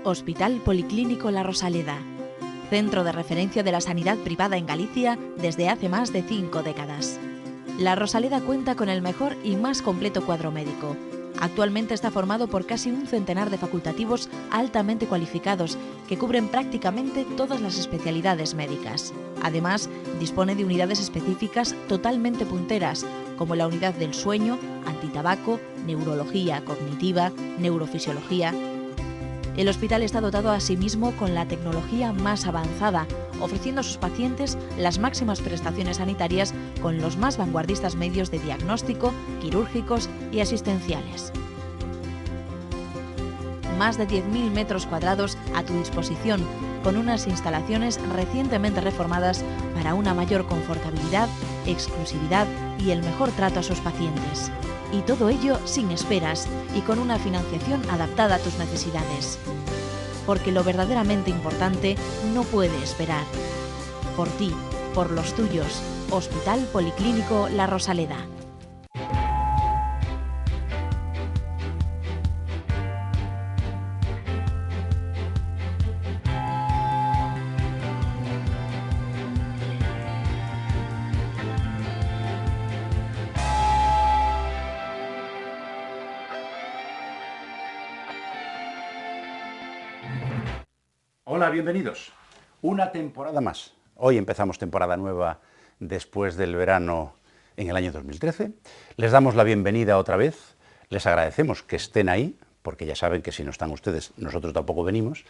Hospital Policlínico La Rosaleda, centro de referencia de la sanidad privada en Galicia desde hace más de 5 décadas. La Rosaleda cuenta con el mejor y más completo cuadro médico. Actualmente está formado por casi un centenar de facultativos altamente cualificados que cubren prácticamente todas las especialidades médicas. Además, dispone de unidades específicas totalmente punteras, como la unidad del sueño, antitabaco, neurología cognitiva, neurofisiología. El hospital está dotado asimismo con la tecnología más avanzada, ofreciendo a sus pacientes las máximas prestaciones sanitarias con los más vanguardistas medios de diagnóstico, quirúrgicos y asistenciales. Más de 10.000 metros cuadrados a tu disposición, con unas instalaciones recientemente reformadas para una mayor confortabilidad, exclusividad y el mejor trato a sus pacientes. Y todo ello sin esperas y con una financiación adaptada a tus necesidades. Porque lo verdaderamente importante no puede esperar. Por ti, por los tuyos, Hospital Policlínico La Rosaleda. Hola, bienvenidos. Una temporada más. Hoy empezamos temporada nueva después del verano en el año 2013. Les damos la bienvenida otra vez. Les agradecemos que estén ahí, porque ya saben que si no están ustedes, nosotros tampoco venimos.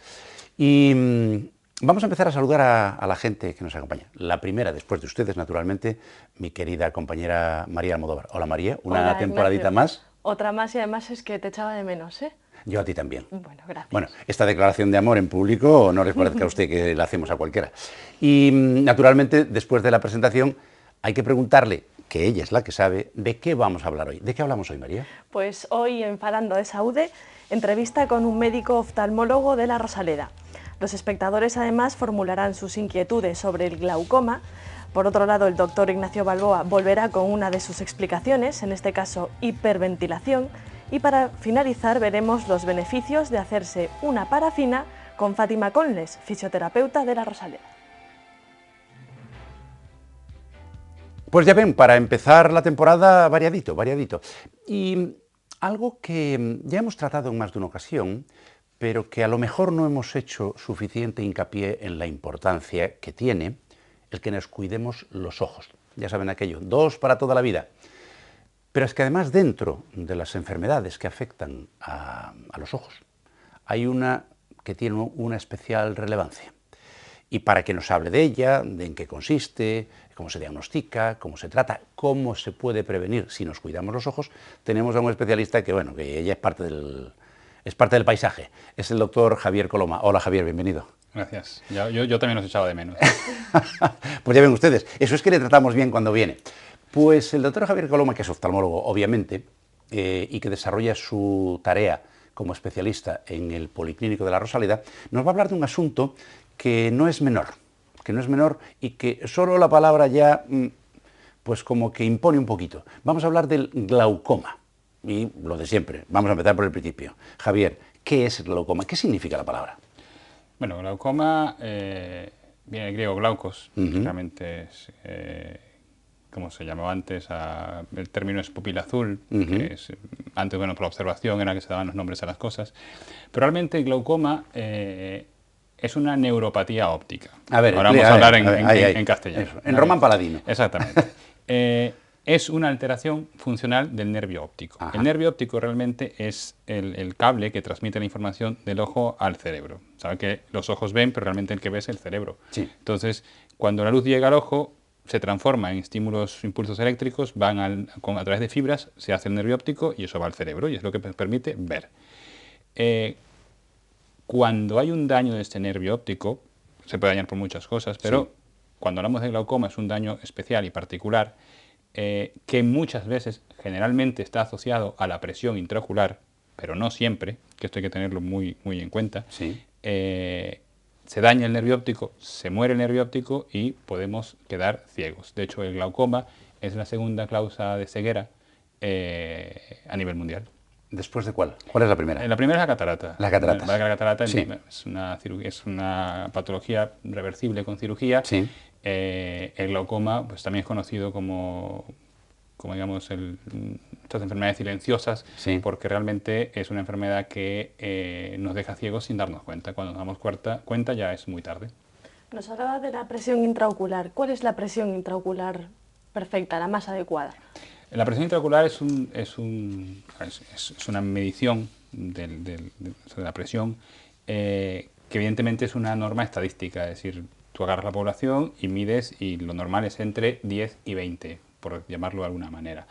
Y vamos a empezar a saludar a la gente que nos acompaña. La primera, después de ustedes, naturalmente, mi querida compañera María Almodóvar. Hola, María. Una Hola, temporadita Ignacio. más. Otra más, y además es que te echaba de menos, ¿eh? Yo a ti también. Bueno, gracias. Bueno, esta declaración de amor en público no les parezca a usted que la hacemos a cualquiera. Y naturalmente, después de la presentación, hay que preguntarle, que ella es la que sabe, de qué vamos a hablar hoy. ¿De qué hablamos hoy, María? Pues hoy en Falando de Saúde, entrevista con un médico oftalmólogo de La Rosaleda. Los espectadores además formularán sus inquietudes sobre el glaucoma. Por otro lado, el doctor Ignacio Balboa volverá con una de sus explicaciones, en este caso hiperventilación. Y para finalizar veremos los beneficios de hacerse una parafina con Fátima Conles, fisioterapeuta de La Rosaleda. Pues ya ven, para empezar la temporada, variadito. Y algo que ya hemos tratado en más de una ocasión, pero que a lo mejor no hemos hecho suficiente hincapié en la importancia que tiene el que nos cuidemos los ojos. Ya saben aquello, 2 para toda la vida. Pero es que además dentro de las enfermedades que afectan a los ojos, hay una que tiene una especial relevancia. Y para que nos hable de ella, de en qué consiste, cómo se diagnostica, cómo se trata, cómo se puede prevenir si nos cuidamos los ojos, tenemos a un especialista que, bueno, que ella es parte del paisaje. Es el doctor Javier Coloma. Hola, Javier, bienvenido. Gracias. Yo también os echaba de menos. Pues ya ven ustedes, eso es que le tratamos bien cuando viene. Pues el doctor Javier Coloma, que es oftalmólogo, obviamente, y que desarrolla su tarea como especialista en el Policlínico de La Rosaleda, nos va a hablar de un asunto que no es menor y que solo la palabra ya, pues como que impone un poquito. Vamos a hablar del glaucoma, y lo de siempre, vamos a empezar por el principio. Javier, ¿qué es el glaucoma? ¿Qué significa la palabra? Bueno, glaucoma viene del griego glaucos, realmente es, como se llamaba antes, el término es pupila azul, que es, antes, bueno, por la observación era que se daban los nombres a las cosas, pero realmente el glaucoma es una neuropatía óptica. A ver, ahora vamos a hablar en castellano. Eso, en Román Paladino. Exactamente. Es una alteración funcional del nervio óptico. Ajá. El nervio óptico realmente es el cable que transmite la información del ojo al cerebro. Saben que los ojos ven, pero realmente el que ve es el cerebro. Sí. Entonces, cuando la luz llega al ojo, se transforma en impulsos eléctricos, van a través de fibras, se hace el nervio óptico y eso va al cerebro y es lo que permite ver. Cuando hay un daño de este nervio óptico, se puede dañar por muchas cosas, pero sí, cuando hablamos de glaucoma es un daño especial y particular que muchas veces, generalmente está asociado a la presión intraocular, pero no siempre, que esto hay que tenerlo muy en cuenta. Sí. Se daña el nervio óptico, se muere el nervio óptico y podemos quedar ciegos. De hecho, el glaucoma es la segunda causa de ceguera a nivel mundial. ¿Después de cuál? ¿Cuál es la primera? La primera es la catarata. La catarata. La catarata Sí. es una patología reversible con cirugía. Sí. El glaucoma pues, también es conocido como digamos, estas enfermedades silenciosas, Sí. porque realmente es una enfermedad que nos deja ciegos sin darnos cuenta. Cuando nos damos cuenta ya es muy tarde. Nos hablaba de la presión intraocular. ¿Cuál es la presión intraocular perfecta, la más adecuada? La presión intraocular es una medición de la presión que evidentemente es una norma estadística, es decir, tú agarras la población y mides y lo normal es entre 10 y 20, por llamarlo de alguna manera.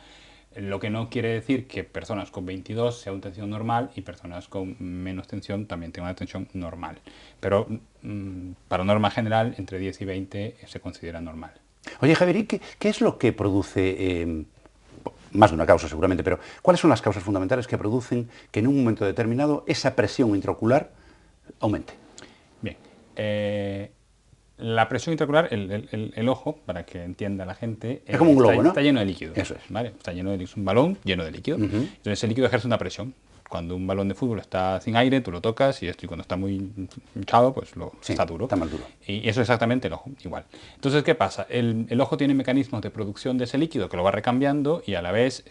Lo que no quiere decir que personas con 22 sea una tensión normal y personas con menos tensión también tengan una tensión normal. Pero para norma general, entre 10 y 20 se considera normal. Oye, Javier, ¿y qué es lo que produce, más de una causa seguramente, pero cuáles son las causas fundamentales que producen que en un momento determinado esa presión intraocular aumente? Bien, la presión intraocular, el ojo, para que entienda la gente, es como un globo, ¿no? Está lleno de líquido. Eso es. ¿Vale? Está lleno de líquido, es un balón lleno de líquido. Entonces ese líquido ejerce una presión. Cuando un balón de fútbol está sin aire, tú lo tocas y cuando está muy hinchado, pues está duro. Está más duro. Y eso es exactamente el ojo, igual. Entonces, ¿qué pasa? El ojo tiene mecanismos de producción de ese líquido que lo va recambiando y a la vez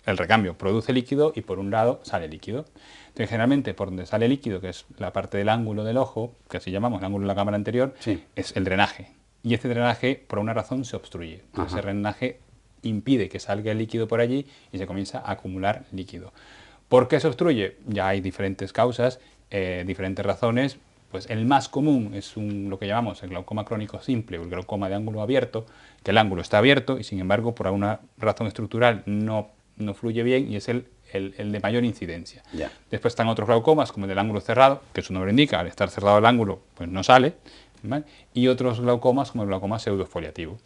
el recambio produce líquido y por un lado sale líquido. Entonces, generalmente por donde sale líquido, que es la parte del ángulo del ojo, que así llamamos el ángulo de la cámara anterior, sí, es el drenaje. Y este drenaje, por una razón, se obstruye. Entonces, ese drenaje impide que salga el líquido por allí y se comienza a acumular líquido. ¿Por qué se obstruye? Ya hay diferentes causas, diferentes razones. Pues el más común es lo que llamamos el glaucoma crónico simple o el glaucoma de ángulo abierto, que el ángulo está abierto y sin embargo por alguna razón estructural no fluye bien y es el de mayor incidencia. Yeah. Después están otros glaucomas como el del ángulo cerrado, que su nombre indica, al estar cerrado el ángulo pues no sale, ¿vale? Y otros glaucomas como el glaucoma pseudoexfoliativo.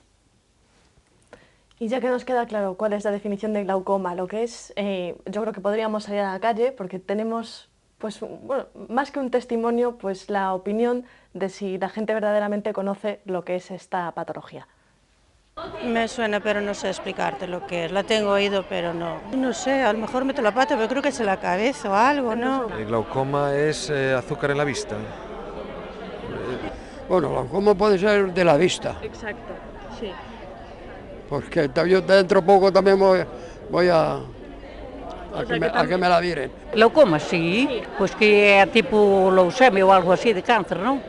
Y ya que nos queda claro cuál es la definición de glaucoma, lo que es, yo creo que podríamos salir a la calle porque tenemos, pues, bueno, más que un testimonio, pues la opinión de si la gente verdaderamente conoce lo que es esta patología. Me suena, pero no sé explicarte lo que es. La tengo oído, pero no. No sé, a lo mejor meto la pata, pero creo que es en la cabeza o algo, ¿no? El glaucoma es azúcar en la vista. Bueno, glaucoma puede ser de la vista. Exacto, sí. Porque yo dentro poco también voy a que me la miren. Glaucoma, sí, pues que es tipo leucemia o algo así de cáncer, ¿no?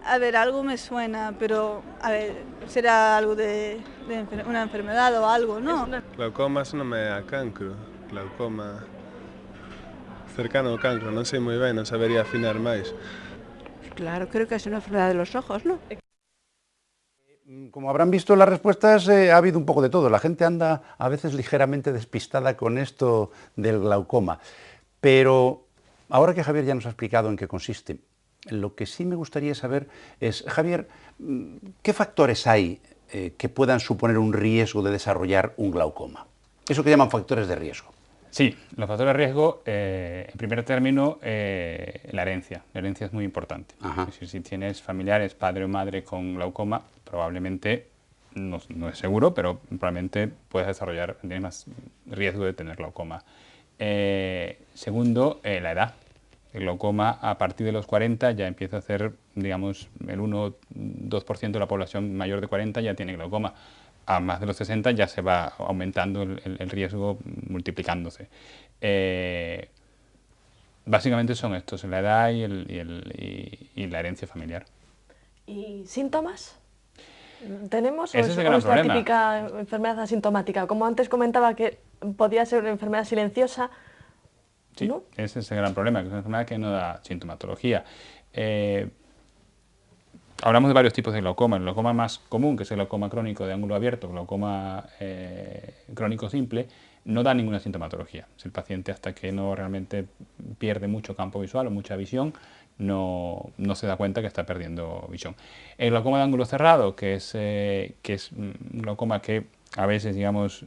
A ver, algo me suena, pero a ver, será algo de una enfermedad o algo, ¿no? Glaucoma suena a cancro, glaucoma cercano ao cancro, non sei moi ben, non sabería afinar máis. Claro, creo que es una enfermedad de los ojos, ¿no? Como habrán visto las respuestas, ha habido un poco de todo. La gente anda a veces ligeramente despistada con esto del glaucoma. Pero ahora que Javier ya nos ha explicado en qué consiste, lo que sí me gustaría saber es, Javier, ¿qué factores hay que puedan suponer un riesgo de desarrollar un glaucoma? Eso que llaman factores de riesgo. Sí, los factores de riesgo, en primer término, la herencia. La herencia es muy importante. Es decir, si tienes familiares, padre o madre con glaucoma, probablemente, no es seguro, pero probablemente puedes desarrollar, tienes más riesgo de tener glaucoma. Segundo, la edad. El glaucoma a partir de los 40 ya empieza a ser, digamos, el 1-2% de la población mayor de 40 ya tiene glaucoma. A más de los 60 ya se va aumentando el riesgo, multiplicándose. Básicamente son estos, la edad y la herencia familiar. ¿Y síntomas? ¿Tenemos? Ese es el gran la problema. Típica enfermedad asintomática? Como antes comentaba que podía ser una enfermedad silenciosa, Sí, ¿no? ese es el gran problema, que es una enfermedad que no da sintomatología. Hablamos de varios tipos de glaucoma. El glaucoma más común, que es el glaucoma crónico de ángulo abierto, glaucoma crónico simple, no da ninguna sintomatología. Si el paciente, hasta que no realmente pierde mucho campo visual o mucha visión, no se da cuenta que está perdiendo visión. El glaucoma de ángulo cerrado, que es un glaucoma que a veces, digamos,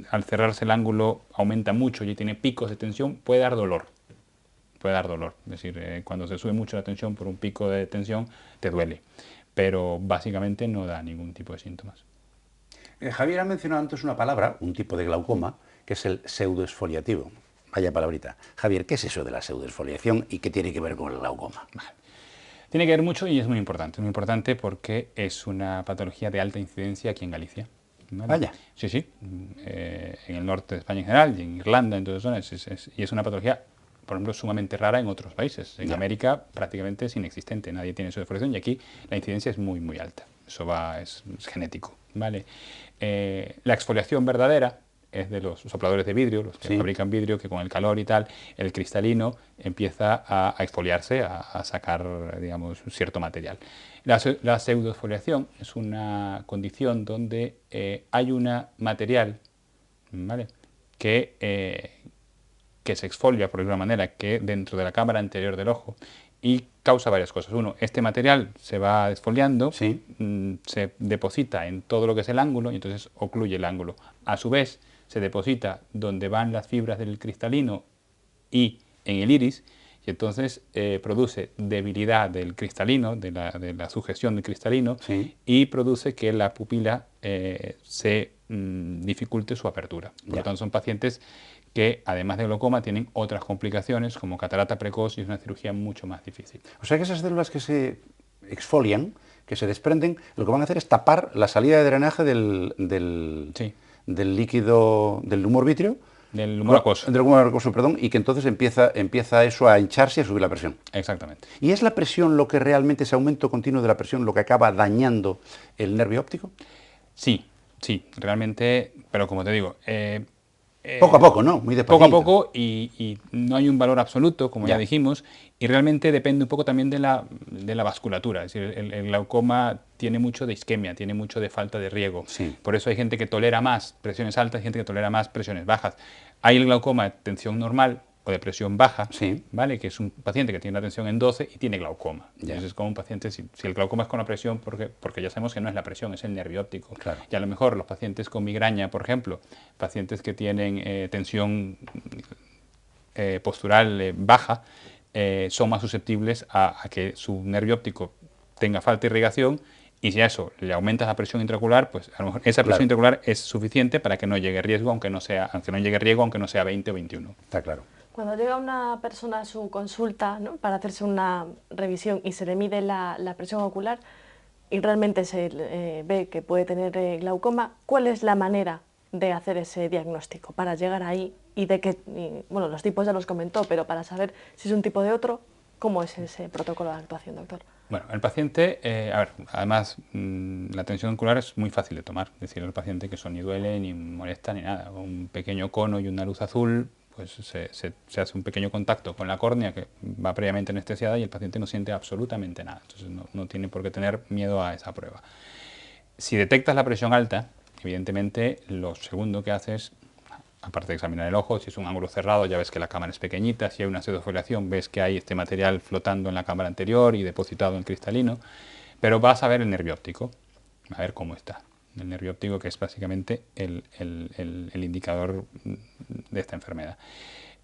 al cerrarse el ángulo aumenta mucho y tiene picos de tensión, puede dar dolor. Puede dar dolor, es decir, cuando se sube mucho la tensión por un pico de tensión, te duele, pero básicamente no da ningún tipo de síntomas. Javier ha mencionado antes una palabra, un tipo de glaucoma, que es el pseudoexfoliativo. Vaya palabrita. Javier, ¿qué es eso de la pseudoexfoliación y qué tiene que ver con el glaucoma? Vale. Tiene que ver mucho y es muy importante porque es una patología de alta incidencia aquí en Galicia. ¿Vale? Vaya. Sí, sí, en el norte de España en general y en Irlanda, en todas zonas, y es una patología, por ejemplo, sumamente rara en otros países. En América prácticamente es inexistente, nadie tiene pseudoexfoliación y aquí la incidencia es muy, muy alta. Eso es genético, ¿vale? La exfoliación verdadera es de los sopladores de vidrio, los que fabrican vidrio, que con el calor y tal, el cristalino empieza a exfoliarse, a sacar, digamos, un cierto material. La pseudoexfoliación es una condición donde hay un material, ¿vale?, que se exfolia, por alguna manera, que dentro de la cámara anterior del ojo, y causa varias cosas. Uno, este material se va exfoliando, se deposita en todo lo que es el ángulo y entonces ocluye el ángulo. A su vez, se deposita donde van las fibras del cristalino y en el iris, y entonces produce debilidad del cristalino, de la sugestión del cristalino, y produce que la pupila se dificulte su apertura. Por lo tanto, son pacientes que, además de glaucoma, tienen otras complicaciones como catarata precoz y es una cirugía mucho más difícil. O sea que esas células que se exfolian, que se desprenden, lo que van a hacer es tapar la salida de drenaje del líquido, del humor vítreo, del humor acuoso. Del humor acuoso, perdón, y que entonces empieza eso a hincharse y a subir la presión. Exactamente. ¿Y es la presión lo que realmente, ese aumento continuo de la presión, lo que acaba dañando el nervio óptico? Sí, realmente, pero como te digo... poco a poco, ¿no? Muy despacito. Poco a poco y no hay un valor absoluto, como ya dijimos, y realmente depende un poco también de la vasculatura. Es decir, el glaucoma tiene mucho de isquemia, tiene mucho de falta de riego. Por eso hay gente que tolera más presiones altas y gente que tolera más presiones bajas. Hay el glaucoma de tensión normal o de presión baja, ¿vale?, que es un paciente que tiene la tensión en 12 y tiene glaucoma. Entonces es como un paciente, si el glaucoma es con la presión, porque ya sabemos que no es la presión, es el nervio óptico. Y a lo mejor los pacientes con migraña, por ejemplo, pacientes que tienen tensión postural baja, son más susceptibles a que su nervio óptico tenga falta de irrigación, y si a eso le aumentas la presión intraocular, pues a lo mejor esa presión intraocular es suficiente para que no llegue riesgo, aunque no sea 20 o 21. Está claro. Cuando llega una persona a su consulta, ¿no?, para hacerse una revisión y se le mide la presión ocular y realmente se ve que puede tener glaucoma, ¿cuál es la manera de hacer ese diagnóstico para llegar ahí y bueno, los tipos ya los comentó, pero para saber si es un tipo de otro, ¿cómo es ese protocolo de actuación, doctor? Bueno, el paciente, además la tensión ocular es muy fácil de tomar, decirle al paciente que eso ni duele, ni molesta, ni nada. Un pequeño cono y una luz azul, pues se hace un pequeño contacto con la córnea que va previamente anestesiada y el paciente no siente absolutamente nada. Entonces no tiene por qué tener miedo a esa prueba. Si detectas la presión alta, evidentemente lo segundo que haces, aparte de examinar el ojo, si es un ángulo cerrado ya ves que la cámara es pequeñita, si hay una pseudoexfoliación ves que hay este material flotando en la cámara anterior y depositado en cristalino, pero vas a ver el nervio óptico, a ver cómo está. El nervio óptico, que es básicamente el indicador de esta enfermedad.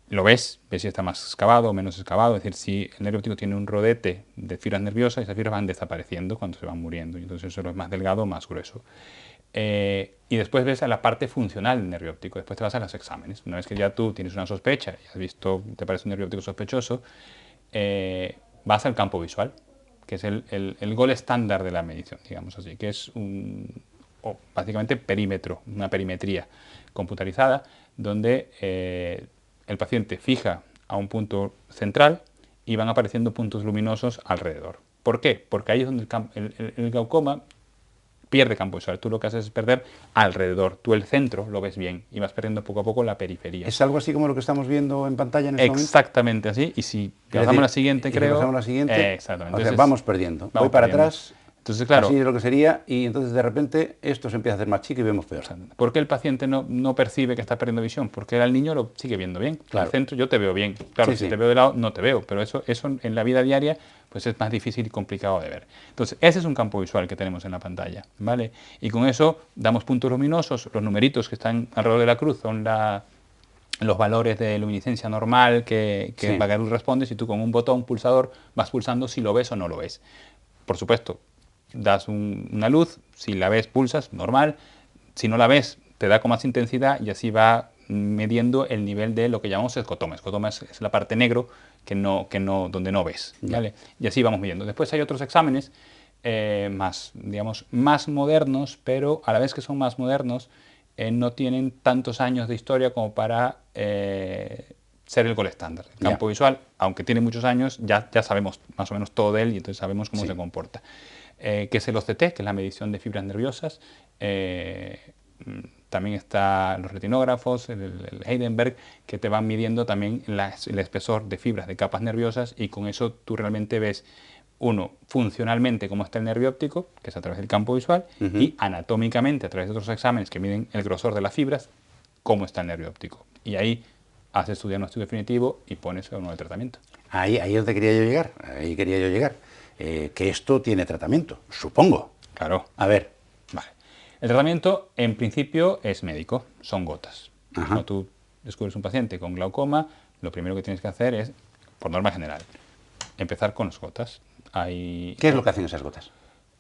Lo ves si está más excavado o menos excavado, es decir, si el nervio óptico tiene un rodete de fibras nerviosas, esas fibras van desapareciendo cuando se van muriendo, y entonces eso es más delgado o más grueso. Y después ves a la parte funcional del nervio óptico, después te vas a los exámenes. Una vez que ya tú tienes una sospecha y has visto, te parece un nervio óptico sospechoso, vas al campo visual, que es el gol estándar de la medición, digamos así, que es básicamente perímetro, una perimetría computarizada, donde el paciente fija a un punto central y van apareciendo puntos luminosos alrededor. ¿Por qué? Porque ahí es donde el glaucoma pierde campo visual. Tú lo que haces es perder alrededor. Tú el centro lo ves bien y vas perdiendo poco a poco la periferia. ¿Es algo así como lo que estamos viendo en pantalla en este momento? Exactamente así. Y si pasamos a la siguiente, creo... pasamos a la siguiente, exactamente. O sea, Entonces, vamos perdiendo. Voy para atrás, entonces, claro, así es lo que sería, y entonces de repente esto se empieza a hacer más chico y vemos peor. ¿Por qué el paciente no percibe que está perdiendo visión? Porque el niño lo sigue viendo bien. Claro. El centro yo te veo bien. Claro, si te veo de lado no te veo, pero eso en la vida diaria pues es más difícil y complicado de ver. Entonces, ese es un campo visual que tenemos en la pantalla, ¿vale? Y con eso damos puntos luminosos, los numeritos que están alrededor de la cruz son los valores de luminiscencia normal que Bagarú responde, si tú con un botón pulsador vas pulsando si lo ves o no lo ves. Por supuesto, das una luz, si la ves pulsas, normal, si no la ves te da con más intensidad y así va midiendo el nivel de lo que llamamos escotoma. Escotoma es la parte negro donde no ves, ¿vale? Y así vamos midiendo. Después hay otros exámenes más modernos, pero a la vez que son más modernos, no tienen tantos años de historia como para ser el gol estándar. El campo visual, aunque tiene muchos años, ya sabemos más o menos todo de él y entonces sabemos cómo se comporta. Que es el OCT, que es la medición de fibras nerviosas. También están los retinógrafos, el Heidenberg, que te van midiendo también el espesor de fibras de capas nerviosas, y con eso tú realmente ves, uno, funcionalmente cómo está el nervio óptico, que es a través del campo visual, y anatómicamente, a través de otros exámenes que miden el grosor de las fibras, cómo está el nervio óptico. Y ahí haces tu diagnóstico definitivo y pones uno de tratamiento. Ahí es donde quería yo llegar. Que esto tiene tratamiento, supongo. Claro. A ver. Vale. El tratamiento, en principio, es médico, son gotas. Cuando tú descubres un paciente con glaucoma, lo primero que tienes que hacer es, por norma general, empezar con las gotas. ¿Qué es lo que hacen esas gotas?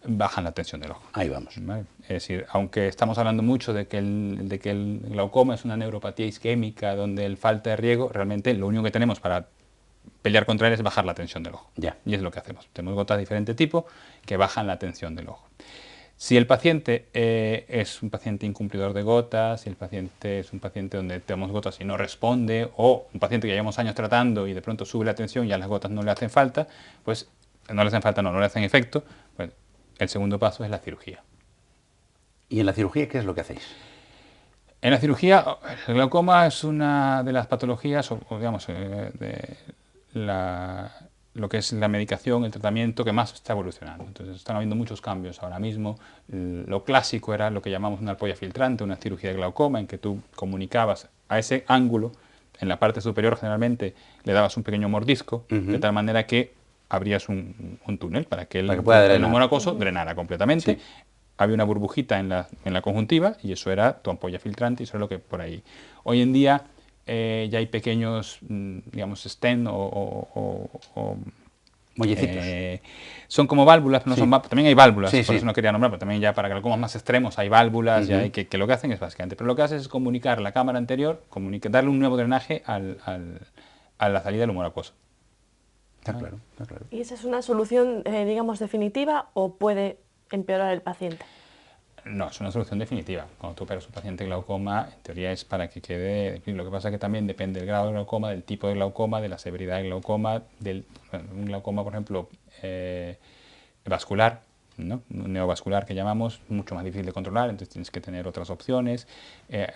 Bajan la tensión del ojo. Ahí vamos. ¿Vale? Es decir, aunque estamos hablando mucho de que el glaucoma es una neuropatía isquémica donde falta de riego, realmente lo único que tenemos para pelear contra él es bajar la tensión del ojo. Y es lo que hacemos. Tenemos gotas de diferente tipo que bajan la tensión del ojo. Si el paciente es un paciente incumplidor de gotas, si el paciente es un paciente donde tenemos gotas y no responde, o un paciente que llevamos años tratando y de pronto sube la tensión y a las gotas no le hacen falta, pues no le hacen efecto, pues el segundo paso es la cirugía. ¿Y en la cirugía qué es lo que hacéis? En la cirugía, el glaucoma es una de las patologías, o digamos, lo que es la medicación, el tratamiento que más está evolucionando. Entonces están habiendo muchos cambios ahora mismo. Lo clásico era lo que llamamos una ampolla filtrante, una cirugía de glaucoma, en que tú comunicabas a ese ángulo, en la parte superior generalmente le dabas un pequeño mordisco, de tal manera que abrías un túnel para que el neumono acuoso drenara completamente. Había una burbujita en la conjuntiva y eso era tu ampolla filtrante, y eso es lo que por ahí. Hoy en día ya hay pequeños, digamos, stent o mollecitos. Son como válvulas, pero no son también hay válvulas, por eso no quería nombrar, pero también ya para glaucomas más extremos hay válvulas ya que lo que hacen es básicamente, pero lo que hace es comunicar la cámara anterior, darle un nuevo drenaje a la salida del humor acuoso. Está claro, está claro. ¿Y esa es una solución, digamos, definitiva o puede empeorar el paciente? No, es una solución definitiva. Cuando tú operas un paciente glaucoma, en teoría es para que quede... Lo que pasa es que también depende del grado de glaucoma, del tipo de glaucoma, de la severidad del glaucoma, un glaucoma, por ejemplo, vascular, ¿no? Un neovascular que llamamos, mucho más difícil de controlar, entonces tienes que tener otras opciones.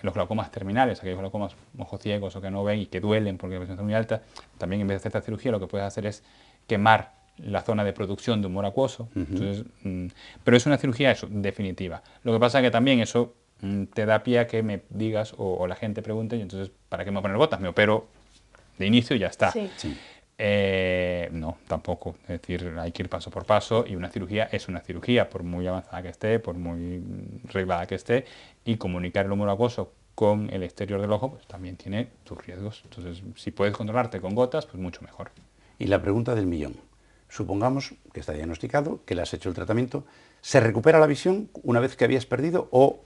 Los glaucomas terminales, aquellos glaucomas ojociegos o que no ven y que duelen porque la presión está muy alta, también en vez de hacer esta cirugía lo que puedes hacer es quemar la zona de producción de humor acuoso. Entonces, pero es una cirugía definitiva. Lo que pasa es que también eso te da pie a que me digas o la gente pregunte, y entonces, ¿para qué me voy a poner gotas? Me opero de inicio y ya está. No, tampoco. Es decir, hay que ir paso por paso, y una cirugía es una cirugía, por muy avanzada que esté, por muy reglada que esté, y comunicar el humor acuoso con el exterior del ojo pues también tiene sus riesgos. Entonces, si puedes controlarte con gotas, pues mucho mejor. Y la pregunta del millón. Supongamos que está diagnosticado, que le has hecho el tratamiento, ¿se recupera la visión una vez que habías perdido o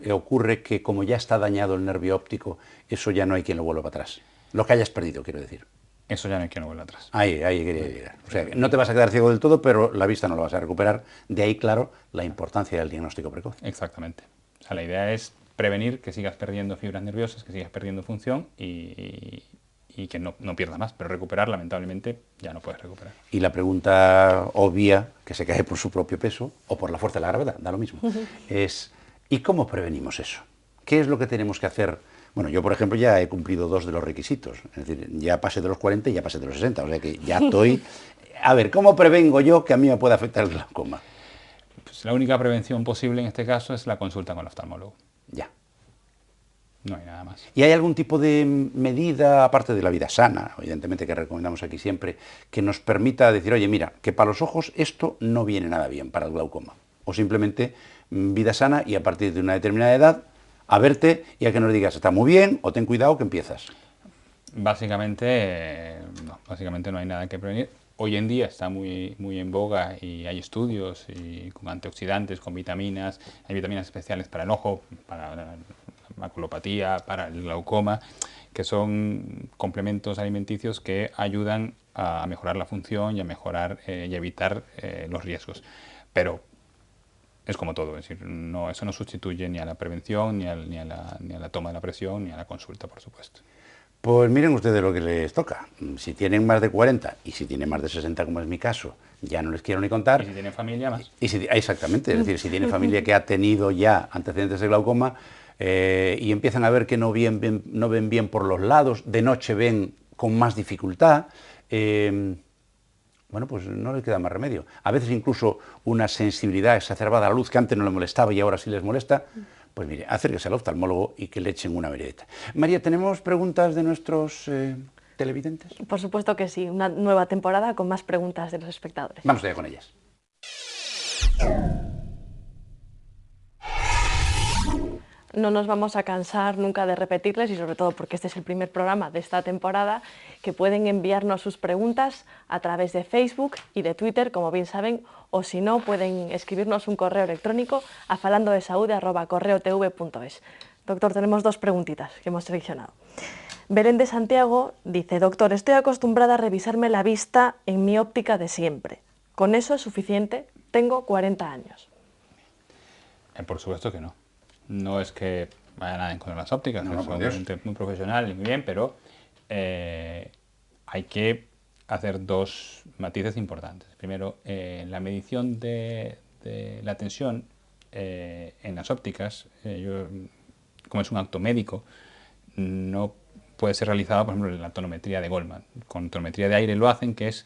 ocurre que como ya está dañado el nervio óptico, eso ya no hay quien lo vuelva para atrás? Lo que hayas perdido, quiero decir. Eso ya no hay quien lo vuelva atrás. Ahí quería llegar. O sea, no te vas a quedar ciego del todo, pero la vista no la vas a recuperar. De ahí, claro, la importancia del diagnóstico precoz. Exactamente. O sea, la idea es prevenir que sigas perdiendo fibras nerviosas, que sigas perdiendo función y que no pierdas más, pero recuperar, lamentablemente, ya no puedes recuperar. Y la pregunta obvia, que se cae por su propio peso, o por la fuerza de la gravedad, da lo mismo, es ¿y cómo prevenimos eso? ¿Qué es lo que tenemos que hacer? Bueno, yo, por ejemplo, ya he cumplido 2 de los requisitos, es decir, ya pasé de los 40 y ya pasé de los 60, o sea que ya estoy... A ver, ¿cómo prevengo yo que a mí me pueda afectar el glaucoma? Pues la única prevención posible en este caso es la consulta con el oftalmólogo. Ya. No hay nada más. ¿Y hay algún tipo de medida, aparte de la vida sana, evidentemente que recomendamos aquí siempre, que nos permita decir, oye, mira, que para los ojos esto no viene nada bien para el glaucoma? O simplemente vida sana y a partir de una determinada edad, a verte y a que nos digas, está muy bien o ten cuidado que empiezas. Básicamente no hay nada que prevenir. Hoy en día está muy en boga y hay estudios y con antioxidantes, con vitaminas, hay vitaminas especiales para el ojo, para maculopatía, para el glaucoma, que son complementos alimenticios que ayudan a mejorar la función y a mejorar y evitar los riesgos. Pero es como todo, es decir, no, eso no sustituye ni a la prevención, ni a la toma de la presión, ni a la consulta, por supuesto. Pues miren ustedes lo que les toca. Si tienen más de 40 y si tienen más de 60, como es mi caso, ya no les quiero ni contar. Y si tienen familia, más. Exactamente, es decir, si tienen familia que ha tenido ya antecedentes de glaucoma y empiezan a ver que no ven bien por los lados, de noche ven con más dificultad, bueno, pues no les queda más remedio. A veces incluso una sensibilidad exacerbada a la luz que antes no les molestaba y ahora sí les molesta. Pues mire, acérquese al oftalmólogo y que le echen una veredeta. María, ¿tenemos preguntas de nuestros televidentes? Por supuesto que sí, una nueva temporada con más preguntas de los espectadores. Vamos allá con ellas. No nos vamos a cansar nunca de repetirles, y sobre todo porque este es el primer programa de esta temporada, que pueden enviarnos sus preguntas a través de Facebook y de Twitter, como bien saben, o si no, pueden escribirnos un correo electrónico a falandodesaude@correotv.es. Doctor, tenemos dos preguntitas que hemos seleccionado. Belén de Santiago dice: doctor, estoy acostumbrada a revisarme la vista en mi óptica de siempre. ¿Con eso es suficiente? Tengo 40 años. Por supuesto que no. No es que vaya nada en contra de las ópticas, no, es obviamente muy profesional y muy bien, pero hay que hacer dos matices importantes. Primero, la medición de la tensión en las ópticas, como es un acto médico, no puede ser realizada, por ejemplo, en la tonometría de Goldman. Con tonometría de aire lo hacen, que es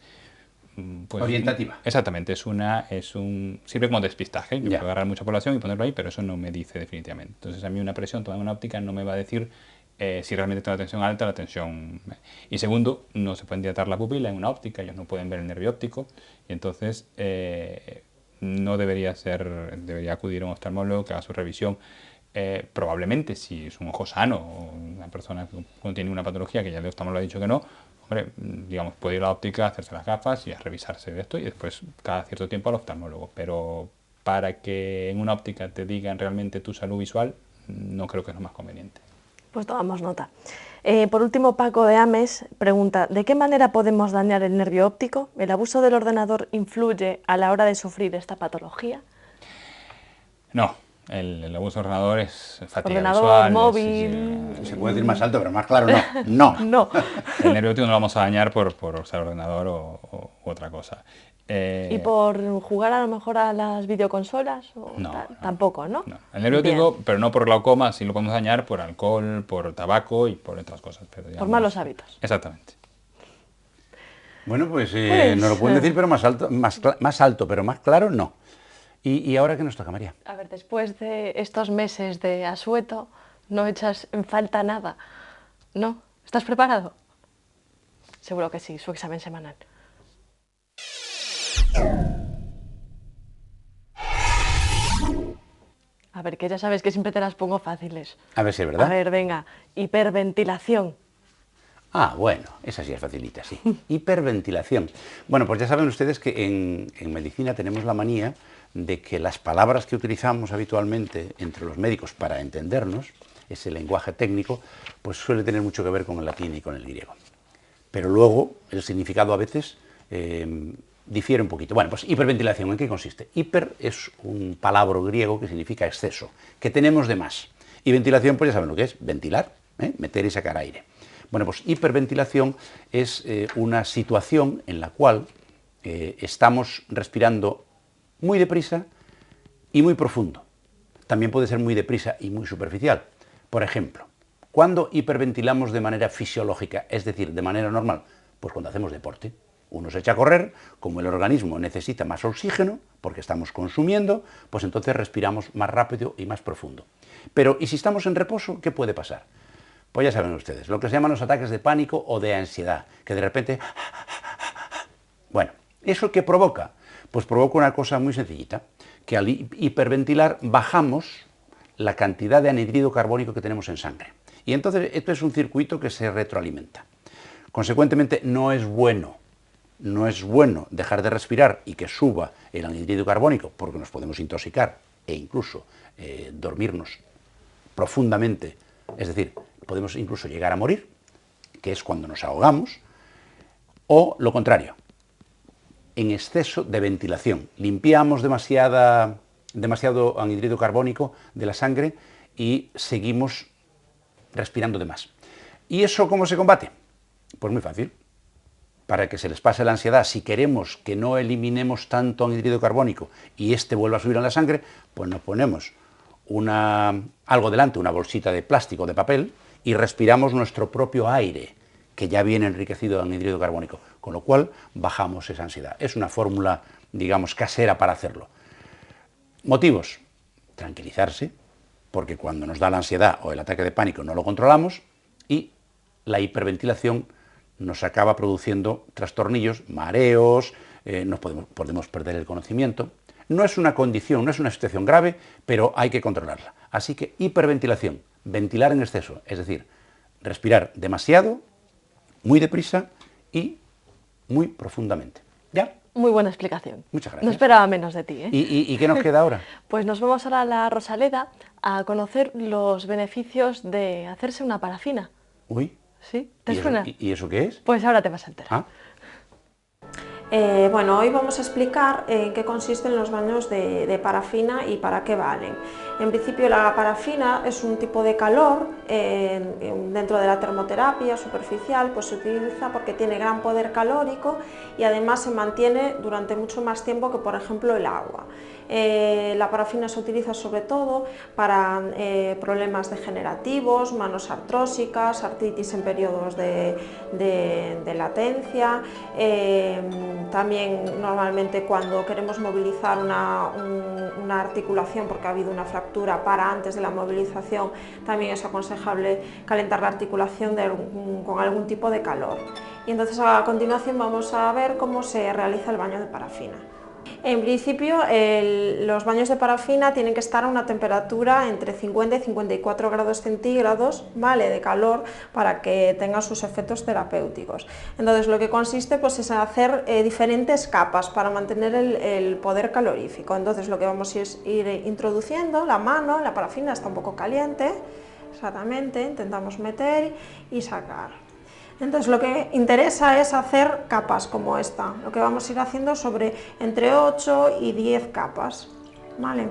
pues, orientativa. Exactamente, sirve como despistaje. Yo puedo agarrar mucha población y ponerlo ahí, pero eso no me dice definitivamente. Entonces a mí una presión tomada en una óptica no me va a decir si realmente tengo la tensión alta o la tensión... Y segundo, no se puede dilatar la pupila en una óptica, ellos no pueden ver el nervio óptico, y entonces no debería acudir a un oftalmólogo que haga su revisión. Probablemente si es un ojo sano o una persona que no tiene una patología, que ya el oftalmólogo ha dicho que no, hombre, digamos, puede ir a la óptica, hacerse las gafas y a revisarse de esto y después cada cierto tiempo al oftalmólogo. Pero para que en una óptica te digan realmente tu salud visual, no creo que es lo más conveniente. Pues tomamos nota. Por último, Paco de Ames pregunta: ¿de qué manera podemos dañar el nervio óptico? ¿El abuso del ordenador influye a la hora de sufrir esta patología? No. El abuso de ordenador es fatiga ordenador, visual. móvil... Se puede decir más alto, pero más claro no. No. El nervio óptico no lo vamos a dañar por usar ordenador u otra cosa. ¿Y por jugar a lo mejor a las videoconsolas? No, tampoco, ¿no? No. El nervio óptico, pero no por glaucoma, sí lo podemos dañar por alcohol, por tabaco y por otras cosas. Pero, digamos, por malos hábitos. Exactamente. Bueno, pues no lo pueden decir, pero más alto, pero más claro no. ¿Y ahora qué nos toca, María? A ver, después de estos meses de asueto, ¿no echas en falta nada? ¿No? ¿Estás preparado? Seguro que sí, su examen semanal. A ver, que ya sabes que siempre te las pongo fáciles. A ver si es verdad. A ver, venga, hiperventilación. Ah, bueno, esa sí es facilita, sí. Hiperventilación. Bueno, pues ya saben ustedes que en medicina tenemos la manía de que las palabras que utilizamos habitualmente entre los médicos para entendernos, ese lenguaje técnico, pues suele tener mucho que ver con el latín y con el griego. Pero luego el significado a veces difiere un poquito. Bueno, pues hiperventilación, ¿en qué consiste? Hiper es un palabra griego que significa exceso, que tenemos de más. Y ventilación, pues ya saben lo que es, ventilar, meter y sacar aire. Bueno, pues hiperventilación es una situación en la cual estamos respirando muy deprisa y muy profundo. También puede ser muy deprisa y muy superficial. Por ejemplo, ¿cuándo hiperventilamos de manera fisiológica, es decir, de manera normal? Pues cuando hacemos deporte. Uno se echa a correr, como el organismo necesita más oxígeno, porque estamos consumiendo, pues entonces respiramos más rápido y más profundo. Pero, ¿y si estamos en reposo, qué puede pasar? Pues ya saben ustedes, lo que se llaman los ataques de pánico o de ansiedad, que de repente... Bueno, ¿eso qué provoca? Pues provoca una cosa muy sencillita, que al hiperventilar bajamos la cantidad de anhídrido carbónico que tenemos en sangre. Y entonces esto es un circuito que se retroalimenta. Consecuentemente no es bueno dejar de respirar y que suba el anhídrido carbónico porque nos podemos intoxicar e incluso dormirnos profundamente, es decir, podemos incluso llegar a morir, que es cuando nos ahogamos, o lo contrario, en exceso de ventilación. Limpiamos demasiado anhídrido carbónico de la sangre y seguimos respirando de más. ¿Y eso cómo se combate? Pues muy fácil. Para que se les pase la ansiedad, si queremos que no eliminemos tanto anhídrido carbónico y este vuelva a subir en la sangre, pues nos ponemos algo delante, una bolsita de plástico, de papel, y respiramos nuestro propio aire, que ya viene enriquecido de anhídrido carbónico, con lo cual bajamos esa ansiedad. Es una fórmula, digamos, casera para hacerlo. Motivos: tranquilizarse, porque cuando nos da la ansiedad o el ataque de pánico no lo controlamos, y la hiperventilación nos acaba produciendo trastornillos, mareos, podemos perder el conocimiento. No es una condición, no es una situación grave, pero hay que controlarla. Así que hiperventilación, ventilar en exceso, es decir, respirar demasiado, muy deprisa y muy profundamente. ¿Ya? Muy buena explicación. Muchas gracias. No esperaba menos de ti, ¿eh? ¿Y qué nos queda ahora? Pues nos vamos ahora a la Rosaleda a conocer los beneficios de hacerse una parafina. Uy. ¿Sí? ¿Te suena? ¿Y eso qué es? Pues ahora te vas a enterar. ¿Ah? Bueno, hoy vamos a explicar en qué consisten los baños de parafina y para qué valen. En principio, la parafina es un tipo de calor dentro de la termoterapia superficial, pues se utiliza porque tiene gran poder calórico y además se mantiene durante mucho más tiempo que, por ejemplo, el agua. La parafina se utiliza sobre todo para problemas degenerativos, manos artrósicas, artritis en periodos de latencia. También normalmente cuando queremos movilizar una articulación porque ha habido una fractura para antes de la movilización, también es aconsejable calentar la articulación con algún tipo de calor. Y entonces a continuación vamos a ver cómo se realiza el baño de parafina. En principio, los baños de parafina tienen que estar a una temperatura entre 50 y 54 grados centígrados, ¿vale?, de calor, para que tengan sus efectos terapéuticos. Entonces, lo que consiste pues, es hacer diferentes capas para mantener el poder calorífico. Entonces, lo que vamos a ir introduciendo, la mano, la parafina está un poco caliente, exactamente, intentamos meter y sacar. Entonces lo que interesa es hacer capas como esta, lo que vamos a ir haciendo sobre entre 8 y 10 capas, ¿vale?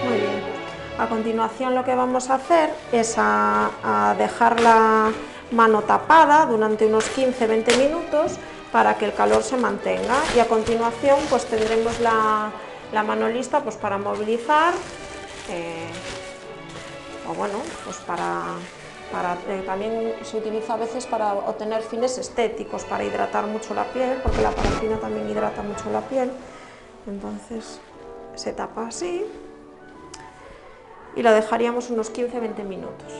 Muy bien. A continuación lo que vamos a hacer es a dejar la mano tapada durante unos 15-20 minutos para que el calor se mantenga y a continuación pues tendremos la mano lista pues para movilizar o bueno, pues también se utiliza a veces para obtener fines estéticos, para hidratar mucho la piel, porque la parafina también hidrata mucho la piel. Entonces se tapa así y lo dejaríamos unos 15-20 minutos.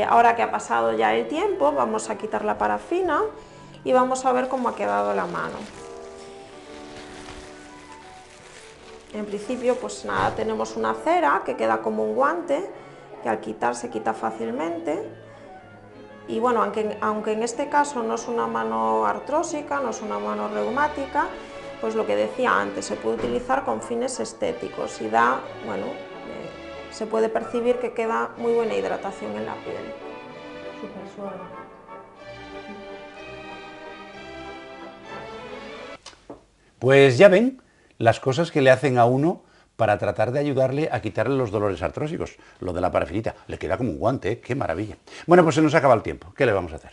Ahora que ha pasado ya el tiempo, vamos a quitar la parafina y vamos a ver cómo ha quedado la mano. En principio, pues nada, tenemos una cera que queda como un guante, que al quitar se quita fácilmente. Y bueno, aunque en este caso no es una mano artrósica, no es una mano reumática, pues lo que decía antes, se puede utilizar con fines estéticos y da, bueno, se puede percibir que queda muy buena hidratación en la piel. Súper suave. Pues ya ven las cosas que le hacen a uno para tratar de ayudarle a quitarle los dolores artrósicos. Lo de la parafinita, le queda como un guante, ¿eh? ¡Qué maravilla! Bueno, pues se nos acaba el tiempo, ¿qué le vamos a hacer?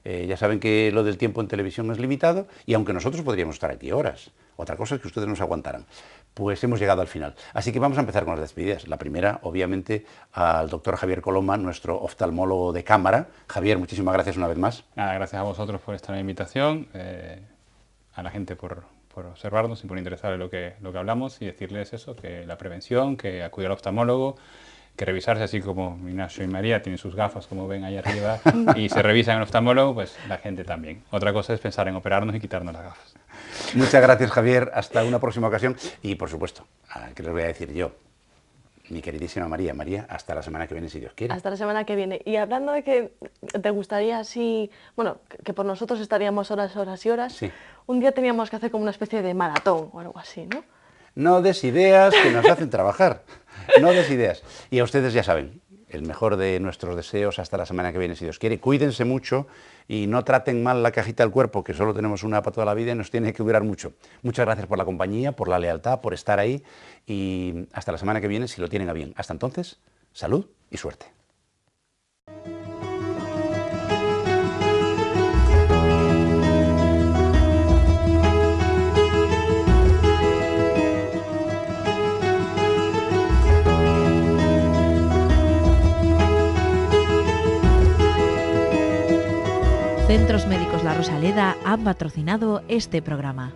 Ya saben que lo del tiempo en televisión es limitado y aunque nosotros podríamos estar aquí horas, otra cosa es que ustedes nos aguantaran, pues hemos llegado al final. Así que vamos a empezar con las despedidas. La primera, obviamente, al doctor Javier Coloma, nuestro oftalmólogo de cámara. Javier, muchísimas gracias una vez más. Nada, gracias a vosotros por esta invitación, a la gente por observarnos y por interesar en lo que hablamos y decirles eso, que la prevención, que acudir al oftalmólogo, que revisarse, así como Ignacio y María tienen sus gafas, como ven ahí arriba, y se revisan en el oftalmólogo, pues la gente también. Otra cosa es pensar en operarnos y quitarnos las gafas. Muchas gracias, Javier. Hasta una próxima ocasión. Y, por supuesto, ¿qué les voy a decir yo? Mi queridísima María. María, hasta la semana que viene, si Dios quiere. Hasta la semana que viene. Y hablando de que te gustaría así, bueno, que por nosotros estaríamos horas y horas, sí. Un día teníamos que hacer como una especie de maratón o algo así, ¿no? No des ideas que nos hacen trabajar. No des ideas. Y a ustedes ya saben, el mejor de nuestros deseos hasta la semana que viene, si Dios quiere. Cuídense mucho y no traten mal la cajita del cuerpo, que solo tenemos una para toda la vida y nos tiene que durar mucho. Muchas gracias por la compañía, por la lealtad, por estar ahí y hasta la semana que viene, si lo tienen a bien. Hasta entonces, salud y suerte. Centros Médicos La Rosaleda han patrocinado este programa.